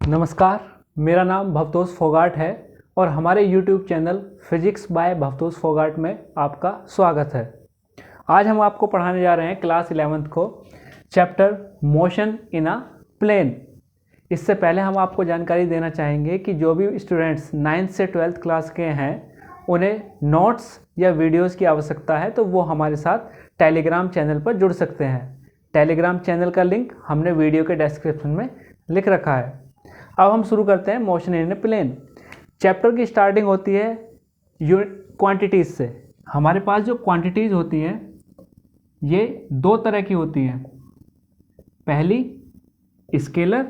नमस्कार, मेरा नाम भवतोष फोगाट है और हमारे YouTube channel physics by Bhavtosh Phogat में आपका स्वागत है। आज हम आपको पढ़ाने जा रहे हैं क्लास 11th को chapter motion in a plane. इससे पहले हम आपको जानकारी देना चाहेंगे कि जो भी स्टूडेंट्स 9th से 12th क्लास के हैं उन्हें नोट्स या वीडियोज़ की आवश्यकता है तो वो हमारे साथ टेलीग्राम चैनल पर जुड़ सकते हैं। टेलीग्राम चैनल का लिंक हमने वीडियो के डिस्क्रिप्शन में लिख रखा है। अब हम शुरू करते हैं motion in a plane. Chapter की स्टार्टिंग होती है क्वांटिटीज़ से। हमारे पास जो क्वांटिटीज़ होती हैं ये दो तरह की होती हैं, पहली स्केलर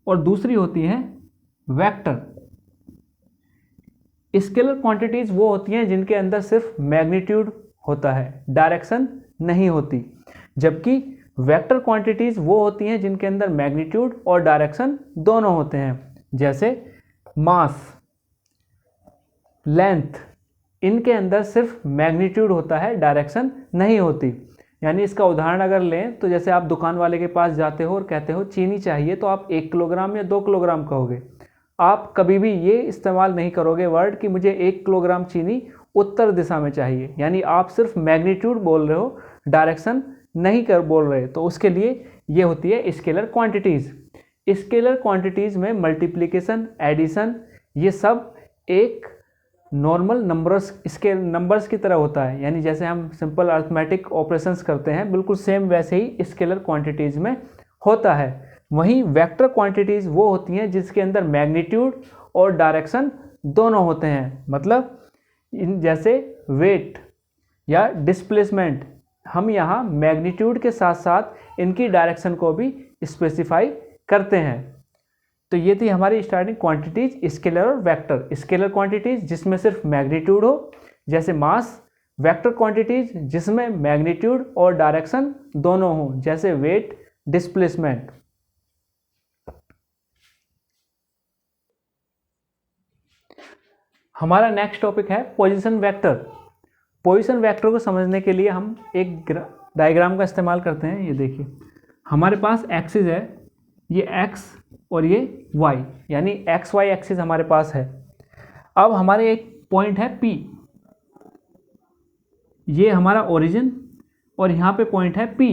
और दूसरी होती है वेक्टर। स्केलर क्वांटिटीज़ वो होती हैं जिनके अंदर सिर्फ मैग्नीट्यूड होता है, डायरेक्शन नहीं होती, जबकि वेक्टर क्वांटिटीज़ वो होती हैं जिनके अंदर मैग्नीट्यूड और डायरेक्शन दोनों होते हैं, जैसे मास, लेंथ, इनके अंदर सिर्फ मैग्नीट्यूड होता है, डायरेक्शन नहीं होती। यानी इसका उदाहरण अगर लें तो जैसे आप दुकान वाले के पास जाते हो और कहते हो चीनी चाहिए तो आप 1 किलोग्राम या 2 किलोग्राम कहोगे। आप कभी भी ये इस्तेमाल नहीं करोगे वर्ड कि मुझे 1 किलोग्राम चीनी उत्तर दिशा में चाहिए, यानी आप सिर्फ मैग्नीट्यूड बोल रहे हो, डायरेक्शन नहीं कर बोल रहे। तो उसके लिए ये होती है स्केलर क्वांटिटीज़। स्केलर क्वांटिटीज़ में मल्टीप्लिकेशन, एडिशन, ये सब एक नॉर्मल नंबर्स की तरह होता है। यानी जैसे हम सिंपल अर्थमेटिक ऑपरेशंस करते हैं बिल्कुल सेम वैसे ही स्केलर क्वांटिटीज़ में होता है। वहीं वेक्टर क्वांटिटीज़ वो होती हैं जिसके अंदर मैग्नीट्यूड और डायरेक्शन दोनों होते हैं। मतलब जैसे वेट या डिस्प्लेसमेंट, हम यहाँ मैग्नीट्यूड के साथ साथ इनकी डायरेक्शन को भी स्पेसिफाई करते हैं। तो ये थी हमारी स्टार्टिंग क्वांटिटीज, स्केलर और वेक्टर। स्केलर क्वांटिटीज जिसमें सिर्फ मैग्नीट्यूड हो जैसे मास, वेक्टर क्वांटिटीज जिसमें मैग्नीट्यूड और डायरेक्शन दोनों हो जैसे वेट, डिस्प्लेसमेंट। हमारा नेक्स्ट टॉपिक है पोजीशन वेक्टर। पोजीशन वेक्टर को समझने के लिए हम एक डायग्राम का इस्तेमाल करते हैं। ये देखिए हमारे पास एक्सिस है, ये एक्स और ये वाई, यानी एक्स वाई एक्सिस हमारे पास है। अब हमारे एक पॉइंट है पी, ये हमारा ओरिजिन और यहाँ पे पॉइंट है पी।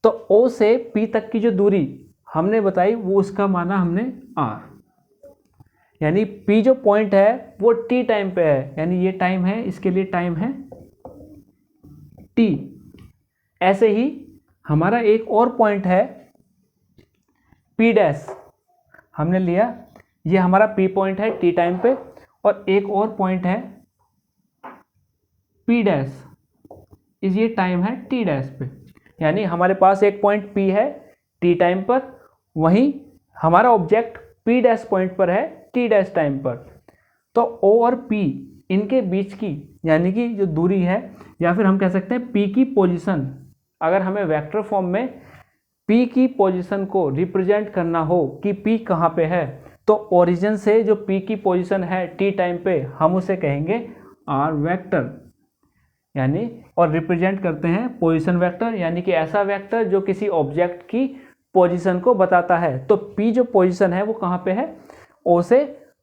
तो ओ से पी तक की जो दूरी हमने बताई वो उसका माना हमने आर, यानी पी जो पॉइंट है वो टी टाइम पे है, यानी ये टाइम है, इसके लिए टाइम है टी। ऐसे ही हमारा एक और पॉइंट है पी डैश, हमने लिया, ये हमारा पी पॉइंट है टी टाइम पे, और एक और पॉइंट है पी डैश, इस ये टाइम है टी डैश पे। यानी हमारे पास एक पॉइंट पी है टी टाइम पर, वहीं हमारा ऑब्जेक्ट पी डैश पॉइंट पर है टी डैश टाइम पर। तो ओ और पी इनके बीच की यानी कि जो दूरी है, या फिर हम कह सकते हैं पी की पोजीशन, अगर हमें वेक्टर फॉर्म में पी की पोजीशन को रिप्रेजेंट करना हो कि पी कहाँ पे है, तो ओरिजिन से जो पी की पोजीशन है टी टाइम पे हम उसे कहेंगे आर वेक्टर, यानी और रिप्रेजेंट करते हैं पोजीशन वेक्टर, यानी कि ऐसा वेक्टर जो किसी ऑब्जेक्ट की पोजीशन को बताता है। तो पी जो पोजीशन है वो कहाँ पे है, ओ से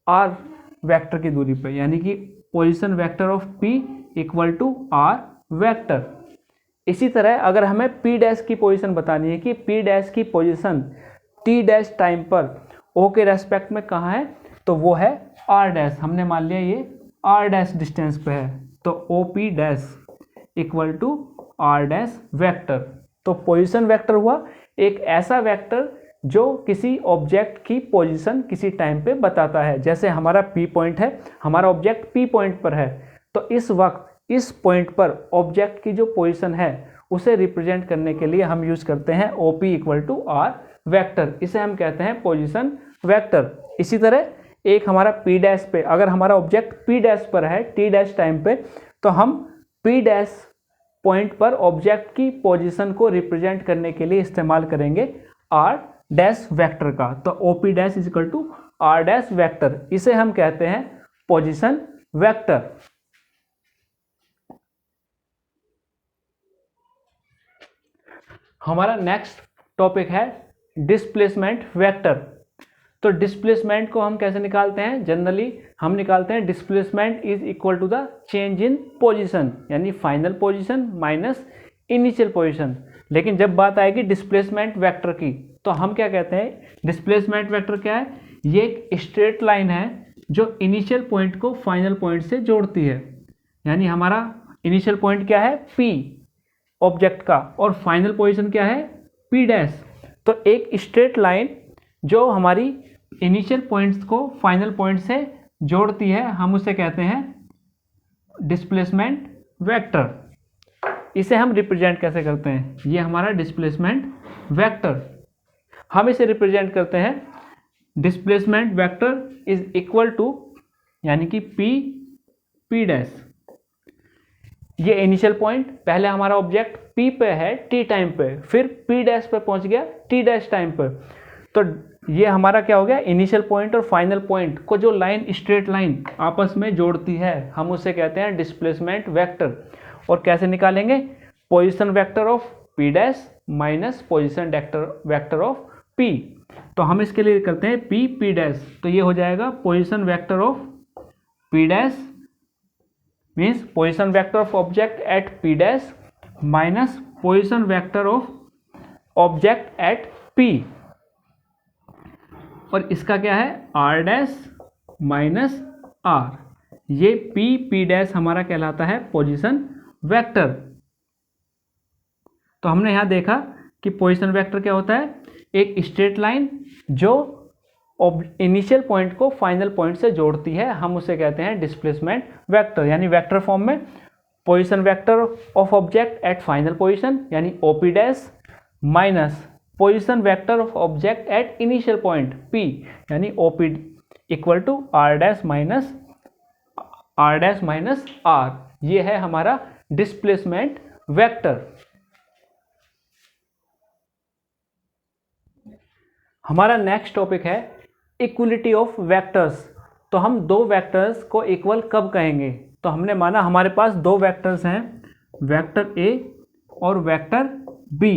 आर वेक्टर की दूरी पे, यानी कि position vector of P equal to R vector. इसी तरह अगर हमें पी डैश की पोजीशन बतानी है कि पी डैश की पोजीशन टी डैश टाइम पर ओ के रेस्पेक्ट में कहाँ है, तो वो है आर डैश। हमने मान लिया ये आर डैश डिस्टेंस पे है, तो O P dash equal to R dash vector. तो पोजीशन वेक्टर हुआ एक ऐसा वेक्टर जो किसी ऑब्जेक्ट की पोजीशन किसी टाइम पे बताता है। जैसे हमारा पी पॉइंट है, हमारा ऑब्जेक्ट पी पॉइंट पर है, तो इस वक्त इस पॉइंट पर ऑब्जेक्ट की जो पोजीशन है उसे रिप्रेजेंट करने के लिए हम यूज करते हैं O P equal to R vector, इसे हम कहते हैं पोजीशन वेक्टर। इसी तरह एक हमारा पी डैश पे, अगर हमारा ऑब्जेक्ट पी डैश पर है टी डैश टाइम पे, तो हम पी डैश पॉइंट पर ऑब्जेक्ट की पोजीशन को रिप्रेजेंट करने के लिए इस्तेमाल करेंगे आर डैश वेक्टर का। तो O P dash is equal to R dash vector, इसे हम कहते हैं पोजीशन वेक्टर। हमारा नेक्स्ट टॉपिक है डिस्प्लेसमेंट वेक्टर। तो डिस्प्लेसमेंट को हम कैसे निकालते हैं? जनरली हम निकालते हैं displacement is equal to the change in position, यानी final position minus initial position. लेकिन जब बात आएगी डिस्प्लेसमेंट वेक्टर की तो हम क्या कहते हैं? डिस्प्लेसमेंट वेक्टर क्या है? ये एक स्ट्रेट लाइन है जो इनिशियल पॉइंट को फाइनल पॉइंट से जोड़ती है। यानी हमारा इनिशियल पॉइंट क्या है? P ऑब्जेक्ट का, और फाइनल पोजीशन क्या है? P dash. तो एक स्ट्रेट लाइन जो हमारी इनिशियल पॉइंट्स को फाइनल पॉइंट से जोड़ती है, हम उसे कहते हैं डिस्प्लेसमेंट वेक्टर। इसे हम रिप्रेजेंट कैसे करते हैं? ये हमारा डिस्प्लेसमेंट वेक्टर, हम इसे रिप्रेजेंट करते हैं displacement vector is equal to, यानी कि P डैश। ये इनिशियल पॉइंट, पहले हमारा ऑब्जेक्ट P पे है T टाइम पे, फिर P डैश पे पहुंच गया T डैश टाइम पे। तो ये हमारा क्या हो गया? इनिशियल पॉइंट और फाइनल पॉइंट को जो लाइन, स्ट्रेट लाइन आपस में जोड़ती है, हम उसे कहते हैं डिस्प्लेसमेंट वेक्टर। और कैसे निकालेंगे? Position vector of P dash minus position vector of P। तो हम इसके लिए करते हैं P डैश, तो ये हो जाएगा position vector of P dash means position vector of object eight P dash minus position vector of object eight P, और इसका क्या है? R dash minus R। ये P डैश हमारा कहलाता है पोजीशन वेक्टर। तो हमने यहाँ देखा कि पोजीशन वेक्टर क्या होता है? एक स्ट्रेट लाइन जो इनिशियल पॉइंट को फाइनल पॉइंट से जोड़ती है, हम उसे कहते हैं डिस्प्लेसमेंट वेक्टर। यानी वेक्टर फॉर्म में position vector of object at final position यानी OP dash minus position vector of object at initial point P यानी OP equal to R dash minus R। ये है हमारा डिस्प्लेसमेंट वेक्टर। हमारा next topic है equality of vectors. तो हम दो वेक्टर्स को इक्वल कब कहेंगे? तो हमने माना हमारे पास दो वेक्टर्स हैं, वेक्टर A और वेक्टर B।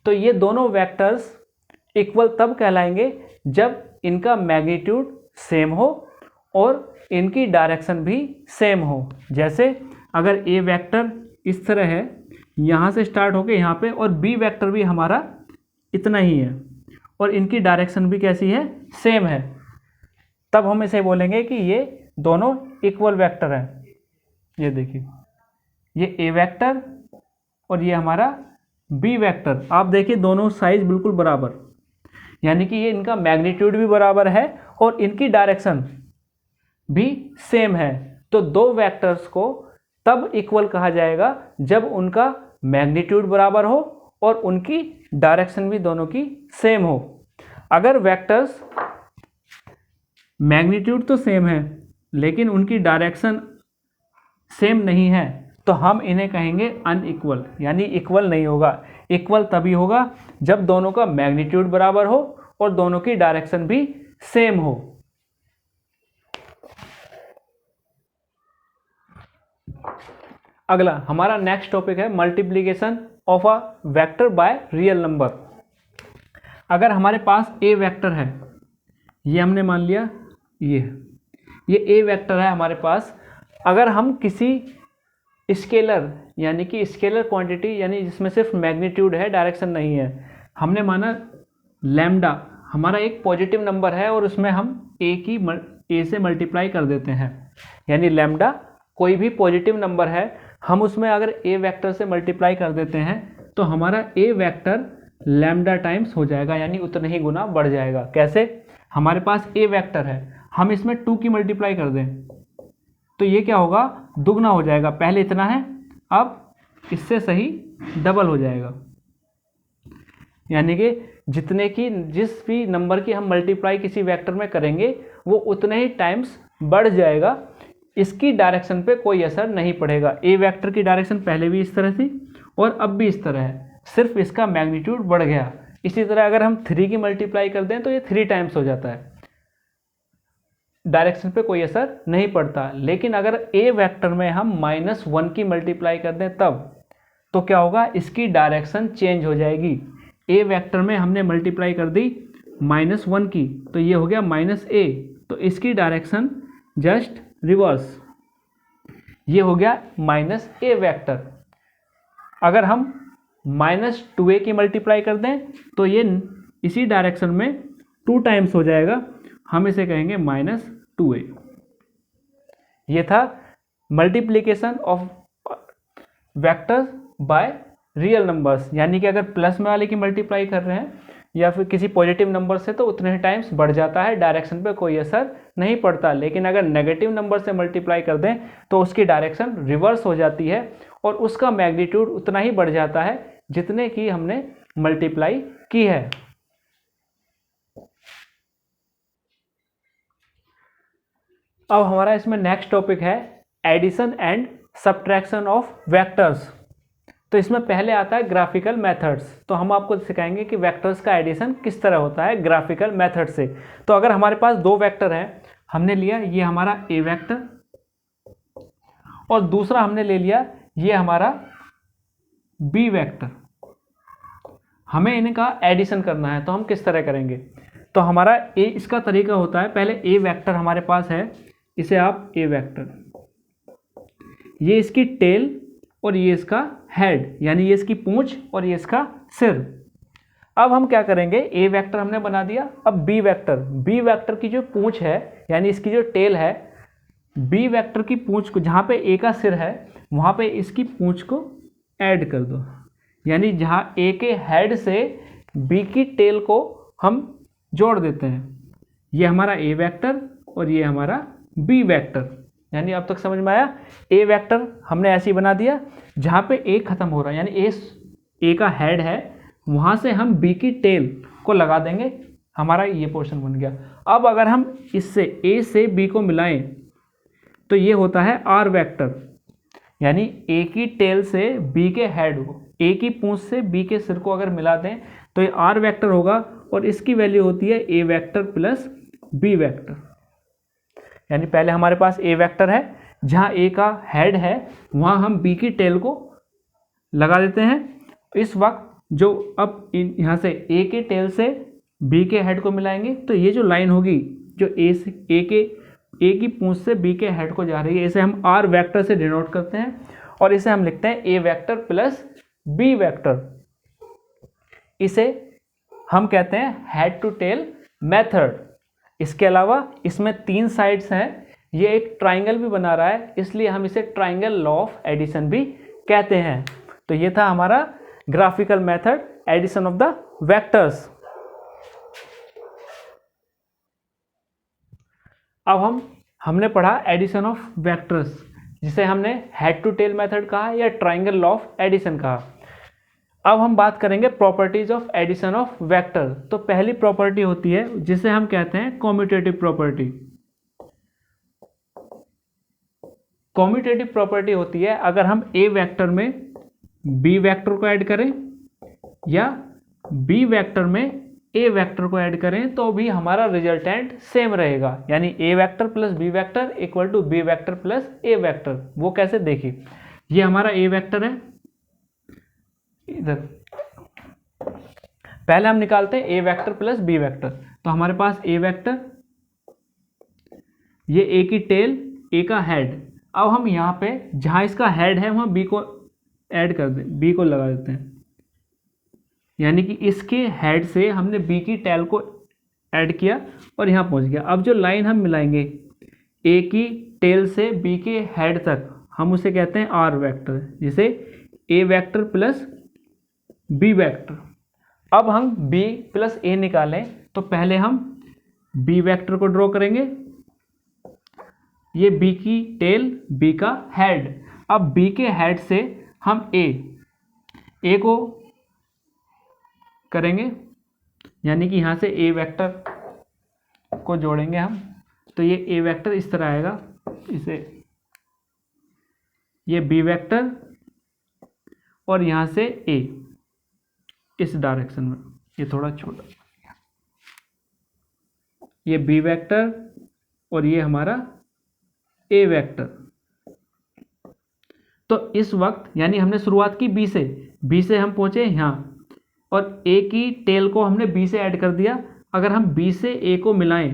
तो ये दोनों वेक्टर्स इक्वल तब कहलाएंगे जब इनका मैग्नीट्यूड सेम हो और इनकी डायरेक्शन भी सेम हो। जैसे अगर A वेक्टर इस तरह है, यहाँ से स्टार्ट होके यहाँ पे, और B वेक्टर भी हमारा इतना ही है और इनकी डायरेक्शन भी कैसी है? सेम है, तब हम इसे बोलेंगे कि ये दोनों इक्वल वेक्टर हैं। ये देखिए, ये A वेक्टर और ये हमारा B वेक्टर, आप देखिए दोनों साइज बिल्कुल बराबर, यानी कि ये इनका मैग्नीट्यूड भी बराबर है और इनकी डायरेक्शन भी सेम है। तो दो वेक्टर्स को तब इक्वल कहा जाएगा जब उनका मैग्नीट्यूड बराबर हो और उनकी डायरेक्शन भी दोनों की सेम हो। अगर वेक्टर्स मैग्नीट्यूड तो सेम है लेकिन उनकी डायरेक्शन सेम नहीं है तो हम इन्हें कहेंगे अनइक्वल, यानी इक्वल नहीं होगा। इक्वल तभी होगा जब दोनों का मैग्नीट्यूड बराबर हो और दोनों की डायरेक्शन भी सेम हो। अगला हमारा नेक्स्ट टॉपिक है multiplication of a vector by real number. अगर हमारे पास A वेक्टर है, ये हमने मान लिया ये A वेक्टर है हमारे पास। अगर हम किसी स्केलर यानी कि स्केलर क्वांटिटी यानी जिसमें सिर्फ मैग्नीट्यूड है डायरेक्शन नहीं है, हमने माना लैम्डा हमारा एक पॉजिटिव नंबर है और उसमें हम A से मल्टीप्लाई कर देते हैं, यानी लैम्डा कोई भी पॉजिटिव नंबर है, हम उसमें अगर A वेक्टर से मल्टीप्लाई कर देते हैं तो हमारा A वेक्टर लैम्डा टाइम्स हो जाएगा, यानी उतने ही गुना बढ़ जाएगा। कैसे? हमारे पास A वेक्टर है, हम इसमें 2 की मल्टीप्लाई कर दें तो ये क्या होगा? दुगना हो जाएगा। पहले इतना है, अब इससे सही डबल हो जाएगा, यानी कि जिस भी नंबर की हम मल्टीप्लाई किसी वेक्टर में करेंगे वो उतने ही टाइम्स बढ़ जाएगा। इसकी डायरेक्शन पे कोई असर नहीं पड़ेगा। A वेक्टर की डायरेक्शन पहले भी इस तरह थी और अब भी इस तरह है, सिर्फ इसका मैग्नीट्यूड बढ़ गया। इसी तरह अगर हम 3 की मल्टीप्लाई कर दें तो ये 3 टाइम्स हो जाता है, डायरेक्शन पे कोई असर नहीं पड़ता। लेकिन अगर A वेक्टर में हम -1 की मल्टीप्लाई कर दें तब तो क्या होगा? इसकी डायरेक्शन चेंज हो जाएगी। A वेक्टर में हमने मल्टीप्लाई कर दी -1 की, तो ये हो गया -a, तो इसकी डायरेक्शन जस्ट रिवर्स, ये हो गया -a वेक्टर। अगर हम -2a की मल्टीप्लाई कर दें तो ये इसी डायरेक्शन में 2 टाइम्स हो जाएगा, हम इसे कहेंगे -2a। ये था multiplication of vectors by real numbers, यानी कि अगर प्लस में वाले की मल्टीप्लाई कर रहे हैं या फिर किसी पॉजिटिव नंबर से तो उतने ही टाइम्स बढ़ जाता है, डायरेक्शन पे कोई असर नहीं पड़ता। लेकिन अगर नेगेटिव नंबर से मल्टीप्लाई कर दें तो उसकी डायरेक्शन रिवर्स हो जाती है और उसका मैग्नीट्यूड उतना ही बढ़ जाता है जितने की हमने मल्टीप्लाई की है। अब हमारा इसमें नेक्स्ट टॉपिक है addition and subtraction of vectors. तो इसमें पहले आता है ग्राफिकल मेथड्स। तो हम आपको सिखाएंगे कि वेक्टर्स का एडिशन किस तरह होता है ग्राफिकल मेथड से। तो अगर हमारे पास दो वेक्टर हैं, हमने लिया ये हमारा ए वेक्टर और दूसरा हमने ले लिया ये हमारा बी वेक्टर, हमें इनका एडिशन करना है। तो हम किस तरह करेंगे? तो हमारा इसका तरीका होता है, पहले ए वेक्टर हमारे पास है, इसे आप ए वेक्टर, ये इसकी टेल और ये इसका हेड, यानी ये इसकी पूंछ और ये इसका सिर। अब हम क्या करेंगे, ए वेक्टर हमने बना दिया। अब बी वेक्टर की जो पूंछ है यानी इसकी जो टेल है, बी वेक्टर की पूंछ को जहाँ पे ए का सिर है वहाँ पे इसकी पूंछ को ऐड कर दो, यानी जहाँ ए के हेड से बी की टेल को हम जोड़ देते हैं। ये हमारा ए वेक्टर और ये हमारा बी वेक्टर, यानी अब तक समझ में आया। ए वेक्टर हमने ऐसे ही बना दिया, जहाँ पे ए खत्म हो रहा है यानी ए का हेड है, वहाँ से हम बी की टेल को लगा देंगे, हमारा ये पोर्शन बन गया। अब अगर हम इससे ए से बी को मिलाएं तो ये होता है आर वेक्टर, यानी ए की टेल से बी के हेड को, ए की पूंछ से बी के सिर को अगर मिला दें तो ये आर वेक्टर होगा और इसकी वैल्यू होती है ए वेक्टर प्लस बी वेक्टर। यानी पहले हमारे पास ए वेक्टर है, जहाँ ए का हेड है वहाँ हम बी की टेल को लगा देते हैं। इस वक्त जो अब यहाँ से ए के टेल से बी के हेड को मिलाएंगे तो ये जो लाइन होगी जो ए की पूंछ से बी के हेड को जा रही है, इसे हम आर वेक्टर से डिनोट करते हैं और इसे हम लिखते हैं ए वेक्टर प्लस बी वेक्टर। इसे हम कहते हैं हेड टू टेल मेथड। इसके अलावा इसमें 3 साइड्स हैं, ये एक ट्राइंगल भी बना रहा है, इसलिए हम इसे ट्राइंगल लॉ ऑफ एडिशन भी कहते हैं। तो ये था हमारा graphical method addition of the vectors. अब हमने पढ़ा एडिशन ऑफ वेक्टर्स, जिसे हमने हेड टू टेल मेथड कहा या ट्राइंगल लॉ ऑफ एडिशन कहा। अब हम बात करेंगे properties of addition of vector. तो पहली प्रॉपर्टी होती है जिसे हम कहते हैं कॉम्यूटेटिव प्रॉपर्टी। कॉम्यूटेटिव प्रॉपर्टी होती है अगर हम ए वेक्टर में बी वेक्टर को ऐड करें या बी वेक्टर में ए वेक्टर को ऐड करें तो भी हमारा रिजल्टेंट सेम रहेगा, यानी A vector plus B vector equal to B vector plus A vector. वो कैसे, देखिए ये हमारा ए वेक्टर है, इधर पहले हम निकालते हैं ए वेक्टर प्लस बी वेक्टर। तो हमारे पास ए वेक्टर, ये ए की टेल, ए का हेड। अब हम यहाँ पे जहाँ इसका हेड है वहाँ बी को ऐड कर दें, बी को लगा देते हैं, यानी कि इसके हेड से हमने बी की टेल को ऐड किया और यहाँ पहुँच गया। अब जो लाइन हम मिलाएंगे ए की टेल से बी के हेड तक, हम उसे कहते हैं आर वेक्टर, जिसे ए वेक्टर प्लस बी वेक्टर। अब हम b प्लस ए निकालें तो पहले हम b वेक्टर को ड्रॉ करेंगे, ये b की टेल, b का हेड। अब b के हेड से हम a को करेंगे, यानी कि यहाँ से a वेक्टर को जोड़ेंगे हम, तो ये a वेक्टर इस तरह आएगा, इसे ये b वेक्टर और यहाँ से a इस डायरेक्शन में, ये थोड़ा छोटा, ये बी वेक्टर और ये हमारा ए वेक्टर। तो इस वक्त यानी हमने शुरुआत की बी से हम पहुंचे यहाँ और ए की टेल को हमने बी से ऐड कर दिया। अगर हम b से a को मिलाएं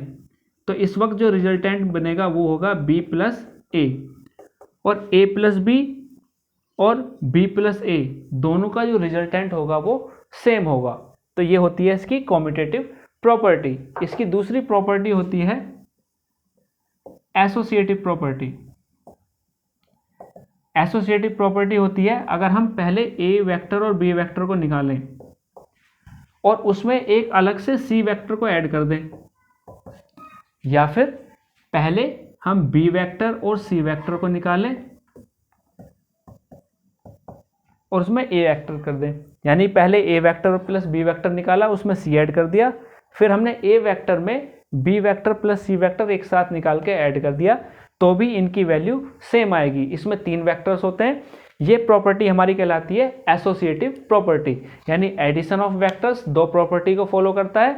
तो इस वक्त जो रिजल्टेंट बनेगा वो होगा b प्लस ए, और a प्लस बी और b प्लस ए दोनों का जो रिजल्टेंट होगा वो सेम होगा। तो ये होती है इसकी कॉम्यूटेटिव प्रॉपर्टी। इसकी दूसरी प्रॉपर्टी होती है एसोसिएटिव प्रॉपर्टी। एसोसिएटिव प्रॉपर्टी होती है अगर हम पहले a वेक्टर और b वेक्टर को निकालें और उसमें एक अलग से c वेक्टर को ऐड कर दें, या फिर पहले हम b वेक्टर और c वेक्टर को निकालें और उसमें a वेक्टर कर दें। यानी पहले a vector plus b vector निकाला, उसमें c ऐड कर दिया, फिर हमने a वेक्टर में b vector plus c vector एक साथ निकाल के ऐड कर दिया, तो भी इनकी वैल्यू सेम आएगी। इसमें 3 वेक्टर्स होते हैं। ये प्रॉपर्टी हमारी कहलाती है एसोसिएटिव प्रॉपर्टी, यानी एडिशन ऑफ वेक्टर्स 2 प्रॉपर्टी को फॉलो करता है।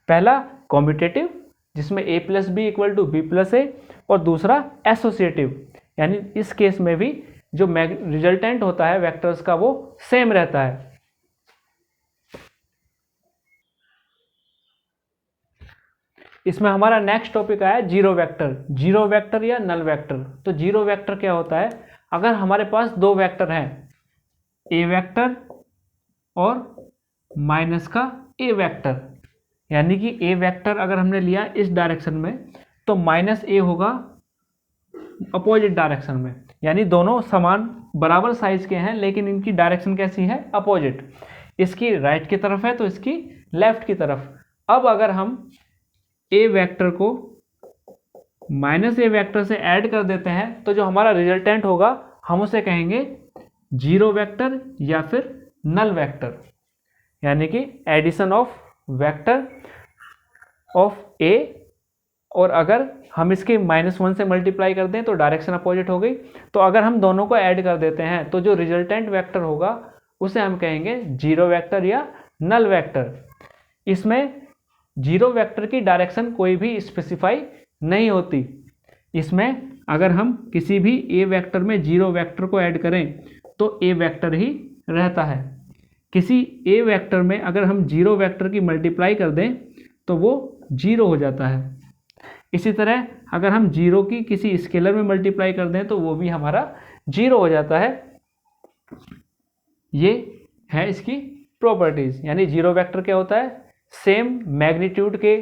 पहला कॉम्यूटेटिव जिसमें a plus B equal to B plus A, और दूसरा एसोसिएटिव यानी इस केस में भी जो रिजल्टेंट होता है वेक्टर्स का वो सेम रहता है। इसमें हमारा नेक्स्ट टॉपिक आया जीरो वेक्टर। जीरो वेक्टर या नल वेक्टर। तो जीरो वेक्टर क्या होता है? अगर हमारे पास 2 वेक्टर हैं, ए वेक्टर और माइनस का ए वेक्टर, यानी कि ए वेक्टर अगर हमने लिया इस डायरेक्शन में तो माइनस ए होगा अपोजिट डायरेक्शन में, यानी दोनों समान बराबर साइज के हैं लेकिन इनकी डायरेक्शन कैसी है? अपोजिट। इसकी राइट की तरफ है तो इसकी लेफ्ट की तरफ। अब अगर हम ए वेक्टर को माइनस ए वेक्टर से ऐड कर देते हैं तो जो हमारा रिजल्टेंट होगा हम उसे कहेंगे जीरो वेक्टर या फिर नल वेक्टर, यानी कि एडिशन ऑफ वेक्टर ऑफ ए, और अगर हम इसके -1 से मल्टीप्लाई कर दें तो डायरेक्शन अपोजिट हो गई। तो अगर हम दोनों को ऐड कर देते हैं तो जो रिजल्टेंट वेक्टर होगा उसे हम कहेंगे जीरो वेक्टर या नल वेक्टर। इसमें जीरो वेक्टर की डायरेक्शन कोई भी स्पेसिफाई नहीं होती। इसमें अगर हम किसी भी ए वेक्टर में जीरो वेक्टर को ऐड करें तो ए वेक्टर ही रहता है। किसी ए वेक्टर में अगर हम जीरो वेक्टर की मल्टीप्लाई कर दें तो वो जीरो हो जाता है। इसी तरह अगर हम जीरो की किसी स्केलर में मल्टीप्लाई कर दें तो वो भी हमारा जीरो हो जाता है। ये है इसकी प्रॉपर्टीज। यानी जीरो वेक्टर क्या होता है? सेम मैग्नीट्यूड के,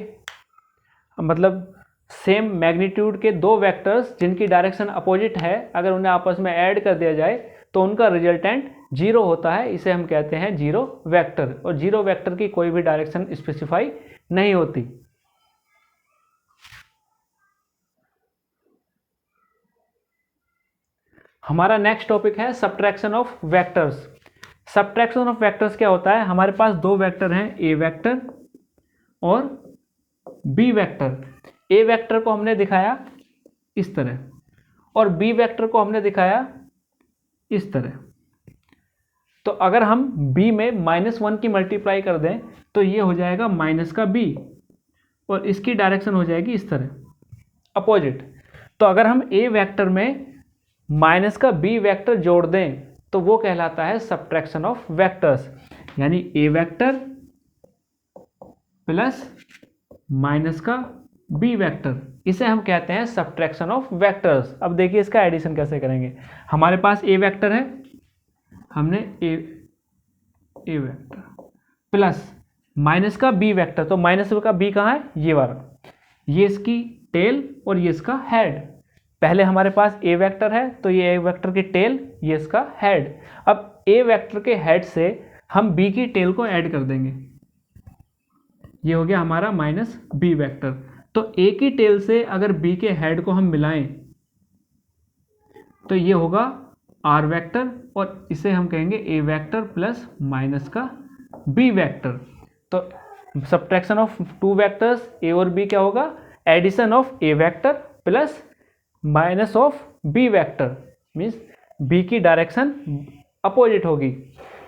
मतलब सेम मैग्नीट्यूड के 2 वेक्टर्स जिनकी डायरेक्शन अपोजिट है, अगर उन्हें आपस में ऐड कर दिया जाए तो उनका रिजल्टेंट जीरो होता है। इसे हम कहते हैं जीरो वेक्टर। और जीरो वेक्टर की कोई भी डायरेक्शन स्पेसिफाई नहीं होती। हमारा नेक्स्ट टॉपिक है subtraction of vectors. Subtraction of vectors क्या होता है? हमारे पास 2 वेक्टर हैं, ए वेक्टर और बी वेक्टर। ए वेक्टर को हमने दिखाया इस तरह और बी वेक्टर को हमने दिखाया इस तरह। तो अगर हम b में -1 की मल्टीप्लाई कर दें तो ये हो जाएगा माइनस का b और इसकी डायरेक्शन हो जाएगी इस तरह अपोजिट। तो अगर हम a वेक्टर में माइनस का b वेक्टर जोड़ दें तो वो कहलाता है सब्ट्रैक्शन ऑफ वेक्टर्स, यानी a वेक्टर प्लस माइनस का b वेक्टर, इसे हम कहते हैं सब्ट्रैक्शन ऑफ वेक्टर्स। अब देखिए इसका एडिशन कैसे करेंगे। हमारे पास a वेक्टर है, हमने ए वेक्टर प्लस माइनस का b वेक्टर, तो माइनस का b कहाँ है? ये वाला, ये इसकी टेल और ये इसका हेड। पहले हमारे पास a वेक्टर है तो ये a वेक्टर की टेल, ये इसका हेड। अब a वेक्टर के हेड से हम b की टेल को ऐड कर देंगे, ये हो गया हमारा माइनस b वेक्टर। तो a की टेल से अगर b के हेड को हम मिलाएं तो ये होगा r वेक्टर और इसे हम कहेंगे a वेक्टर प्लस माइनस का b वेक्टर। तो सब्ट्रैक्शन ऑफ 2 वेक्टर्स a और b क्या होगा? Addition of a vector plus minus of b vector, means b की डायरेक्शन अपोजिट होगी।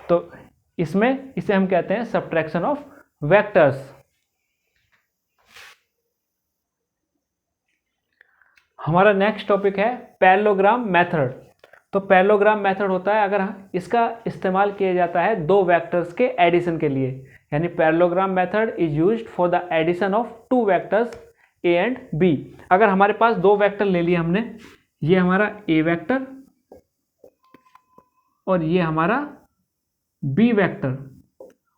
तो इसमें इसे हम कहते हैं सब्ट्रैक्शन ऑफ वेक्टर्स। हमारा नेक्स्ट टॉपिक है पैरेललोग्राम मेथड। तो पैरेललोग्राम मेथड होता है अगर इसका इस्तेमाल किया जाता है 2 वेक्टर्स के एडिशन के लिए, यानी parallelogram method is used for the addition of two vectors A and B. अगर हमारे पास दो वेक्टर ले लिए हमने, ये हमारा ए वेक्टर और ये हमारा बी वेक्टर,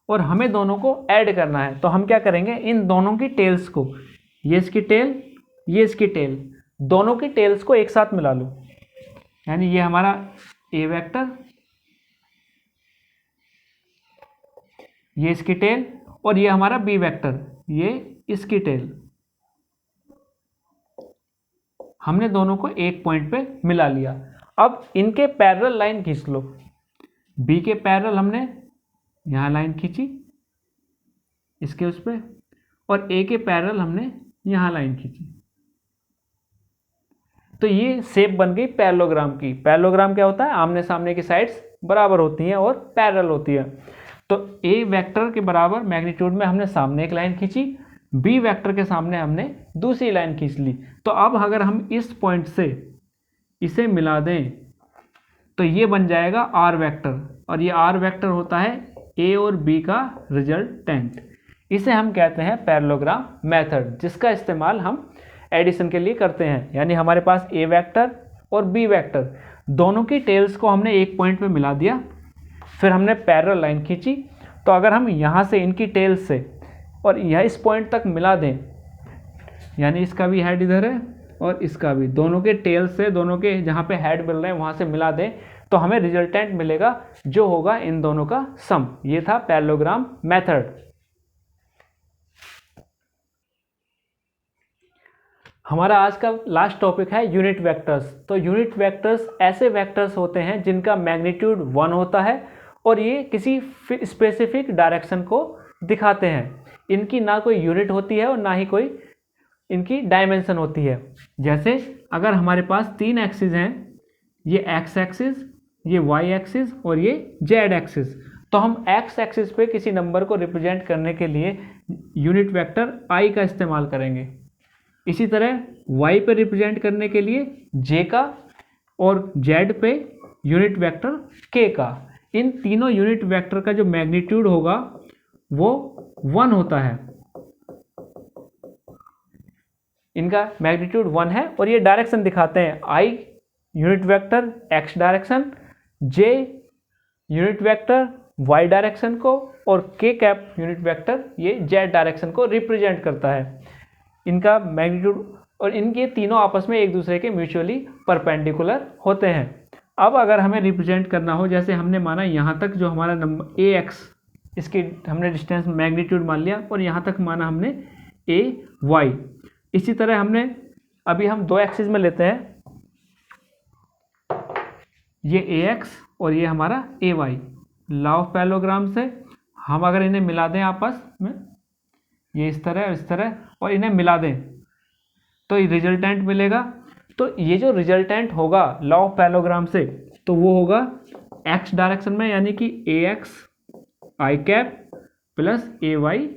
और हमें दोनों को ऐड करना है, तो हम क्या करेंगे, इन दोनों की टेल्स को, ये इसकी टेल, ये इसकी टेल, दोनों की टेल्स को एक साथ मिला लो। यानी ये हमारा ए वेक्टर, ये इसकी टेल, और ये हमारा बी वेक्टर, ये इसकी टेल। हमने दोनों को एक पॉइंट पे मिला लिया। अब इनके पैरेलल लाइन खींच लो। बी के पैरेलल हमने यहाँ लाइन खींची इसके उस पे, और ए के पैरेलल हमने यहाँ लाइन खींची। तो ये शेप बन गई पैरेललोग्राम की। पैरेललोग्राम क्या होता है, आमने सामने की साइड्स बराबर होती हैं और पैरेलल होती है। तो ए वेक्टर के बराबर मैग्नीट्यूड में हमने सामने एक लाइन खींची, बी वेक्टर के सामने हमने दूसरी लाइन खींच ली। तो अब अगर हम इस पॉइंट से इसे मिला दें तो ये बन जाएगा आर वेक्टर, और ये आर वेक्टर होता है ए और बी का रिजल्टेंट। इसे हम कहते हैं पैरेललोग्राम मेथड, जिसका इस्तेमाल हम एडिशन के लिए करते हैं। यानी हमारे पास ए वेक्टर और बी वेक्टर दोनों की टेल्स को हमने एक पॉइंट पे मिला दिया, फिर हमने पैरेलल लाइन खींची। तो अगर हम यहाँ से इनकी टेल्स से और यह इस पॉइंट तक मिला दें, यानी इसका भी हेड इधर है और इसका भी, दोनों के टेल से, दोनों के जहाँ पे हेड मिल रहे हैं वहाँ से मिला दें, तो हमें रिजल्टेंट मिलेगा जो होगा इन दोनों का सम। ये था पैरेललोग्राम मेथड। हमारा आज का लास्ट टॉपिक है यूनिट वेक्टर्स। तो यूनिट वेक्टर्स ऐसे वेक्टर्स होते हैं जिनका मैग्नीट्यूड 1 होता है और ये किसी स्पेसिफिक डायरेक्शन को दिखाते हैं। इनकी ना कोई यूनिट होती है और ना ही कोई इनकी डायमेंशन होती है। जैसे अगर हमारे पास 3 एक्सिस हैं, ये एक्स एक्सिस, ये वाई एक्सिस और ये जेड एक्सिस, तो हम एक्स एक्सिस पे किसी नंबर को रिप्रेजेंट करने के लिए यूनिट वेक्टर आई का इस्तेमाल करेंगे। इसी तरह y पे रिप्रेजेंट करने के लिए j का, और z पे यूनिट वेक्टर k का। इन तीनों यूनिट वेक्टर का जो मैग्नीट्यूड होगा वो 1 होता है। इनका मैग्नीट्यूड 1 है और ये डायरेक्शन दिखाते हैं। i unit vector x direction, j unit vector y direction को, और k कैप यूनिट वेक्टर ये z डायरेक्शन को रिप्रेजेंट करता है। इनका मैग्नीट्यूड और इनके तीनों आपस में एक दूसरे के म्यूचुअली परपेंडिकुलर होते हैं। अब अगर हमें रिप्रेजेंट करना हो, जैसे हमने माना यहाँ तक जो हमारा नंबर ए एक्स, इसकी हमने डिस्टेंस मैग्नीट्यूड मान लिया, और यहाँ तक माना हमने ए वाई। इसी तरह हमने अभी हम 2 एक्सिस में लेते हैं, ये ए एक्स और ये हमारा ए वाई। लॉ ऑफ पैरेललोग्राम से हम अगर इन्हें मिला दें आपस में, ये इस तरह और इस तरह, और इन्हें मिला दें तो रिजल्टेंट मिलेगा। तो ये जो रिजल्टेंट होगा लॉ ऑफ पैरेललोग्राम से, तो वो होगा एक्स डायरेक्शन में, यानी कि ए एक्स आई कैप प्लस ए वाई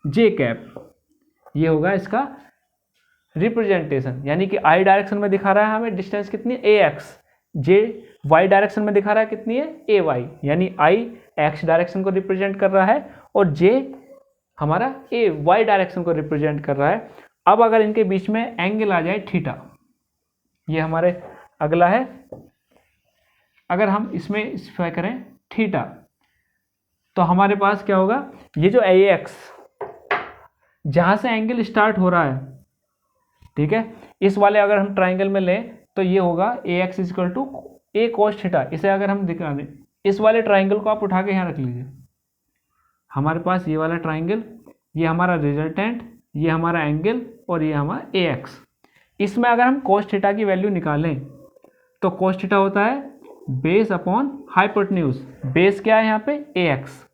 जे कैप, ये होगा इसका रिप्रेजेंटेशन। यानी कि आई डायरेक्शन में दिखा रहा है हमें डिस्टेंस कितनी है, ए एक्स, जे वाई डायरेक्शन में दिखा रहा है कितनी है, ए वाई, यानी आई एक्स डायरेक्शन को रिप्रेजेंट कर रहा है और जे हमारा ए वाई डायरेक्शन को रिप्रेजेंट कर रहा है। अब अगर इनके बीच में एंगल आ जाए थीटा, ये हमारे अगला है, अगर हम इसमें स्पेसिफाई करें थीटा, तो हमारे पास क्या होगा, ये जो ए एक्स जहाँ से एंगल स्टार्ट हो रहा है, ठीक है, इस वाले अगर हम ट्राइंगल में लें तो ये होगा A X equal to A cos theta. इसे अगर हम दिखा दें, इस वाले ट्राइंगल को आप उठा के यहाँ रख लीजिए। हमारे पास ये वाला ट्राइंगल, ये हमारा रिजल्टेंट, ये हमारा एंगल और ये हमारा ए एक्स। इसमें अगर हम कोस थीटा की वैल्यू निकालें तो कोस थीटा होता है बेस अपॉन हाइपोटेन्यूज। बेस क्या है यहाँ पे, ए एक्स,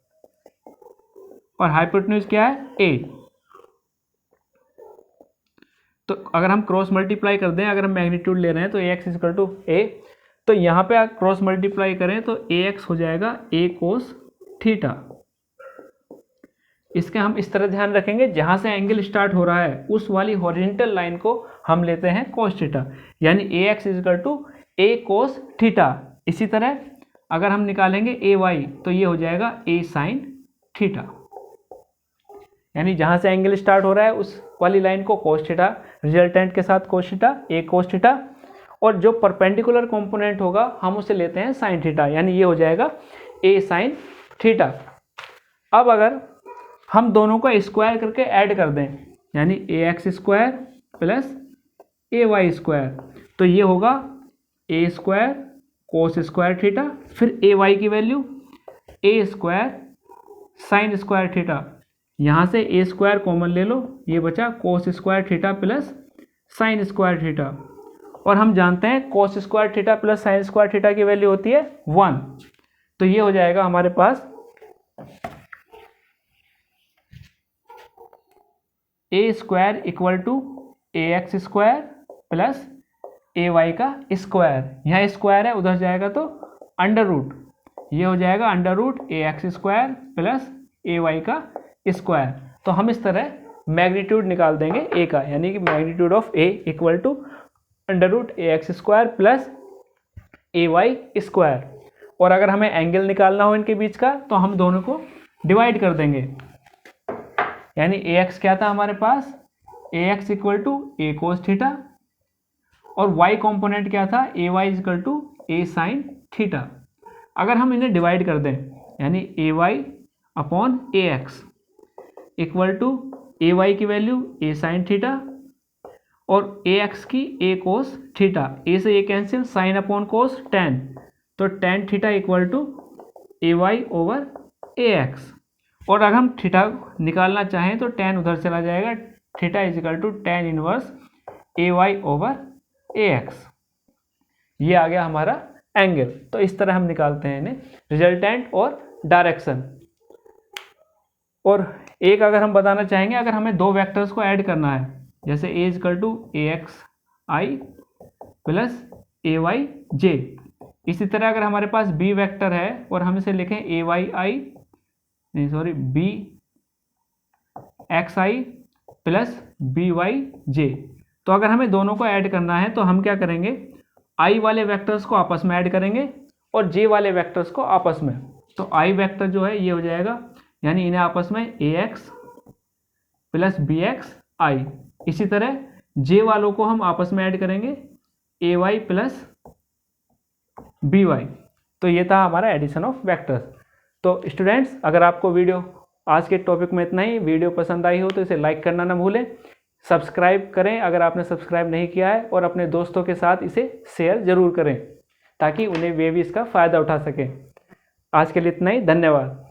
और हाइपोटेन्यूज क्या है, ए। तो अगर हम क्रॉस मल्टीप्लाई कर दें, अगर हम मैग्नीट्यूड ले रहे हैं तो ए एक्स इक्वल टू ए, तो यहाँ पे क्रॉस मल्टीप्लाई करें तो ए एक्स हो जाएगा ए कोस थीटा। इसके हम इस तरह ध्यान रखेंगे, जहाँ से एंगल स्टार्ट हो रहा है उस वाली हॉरिजॉन्टल लाइन को हम लेते हैं कोस थीटा, यानी A X equal to A cos theta. इसी तरह अगर हम निकालेंगे ए वाई तो ये हो जाएगा ए साइन थीटा। यानी जहाँ से एंगल स्टार्ट हो रहा है उस वाली लाइन को cos थीटा, रिजल्टेंट के साथ cos theta, a cos theta, और जो परपेंडिकुलर कंपोनेंट होगा हम उसे लेते हैं sin थीटा, यानी ये हो जाएगा a sin थीटा। अब अगर हम दोनों को स्क्वायर करके ऐड कर दें, यानी ax square plus ay square, तो ये होगा a square cos square theta, फिर ay की value a square sine square theta, यहाँ से a स्क्वायर कॉमन ले लो, ये बचा cos square theta plus sine square theta, और हम जानते हैं cos square theta plus sine square theta की वैल्यू होती है 1, तो ये हो जाएगा हमारे पास a square equal to ax square plus ay का स्क्वायर, यहाँ स्क्वायर है उधर जाएगा तो अंडर रूट, ये हो जाएगा under root ax square plus ay का स्क्वायर। तो हम इस तरह मैग्नीट्यूड निकाल देंगे a का, यानी कि magnitude of a equal to under root ax square plus ay square. और अगर हमें एंगल निकालना हो इनके बीच का तो हम दोनों को डिवाइड कर देंगे, यानी ax क्या था हमारे पास, ax equal to a cos theta, और y कॉम्पोनेंट क्या था, ay equal to a sine theta. अगर हम इन्हें डिवाइड कर दें, यानी ay upon ax equal to ay की वैल्यू a साइन थीटा और ax की a कोस थीटा, a से a cancel, sine upon cos tan, तो tan theta equal to ay over ax। और अगर हम थीटा निकालना चाहें तो tan उधर चला जाएगा, theta is equal to tan inverse ay over ax। ये आ गया हमारा एंगल। तो इस तरह हम निकालते हैं इन्हें, रिजल्टेंट और डायरेक्शन। और एक अगर हम बताना चाहेंगे, अगर हमें दो वेक्टर्स को ऐड करना है, जैसे a equal to ax i plus ay j, इसी तरह अगर हमारे पास b वेक्टर है और हम इसे लिखें b x i plus by j, तो अगर हमें दोनों को ऐड करना है तो हम क्या करेंगे, i वाले वेक्टर्स को आपस में ऐड करेंगे और j वाले वेक्टर्स को आपस में। तो i वेक्टर जो है ये हो जाएगा, यानी इन्हें आपस में ax प्लस bx i, इसी तरह j वालों को हम आपस में ऐड करेंगे ay प्लस by। तो ये था हमारा एडिशन ऑफ वेक्टर्स। तो स्टूडेंट्स, अगर आपको वीडियो आज के टॉपिक में इतना ही, वीडियो पसंद आई हो तो इसे लाइक करना ना भूलें, सब्सक्राइब करें अगर आपने सब्सक्राइब नहीं किया है, और अपने दोस्तों के साथ इसे शेयर ज़रूर करें ताकि उन्हें वे भी इसका फ़ायदा उठा सकें। आज के लिए इतना ही, धन्यवाद।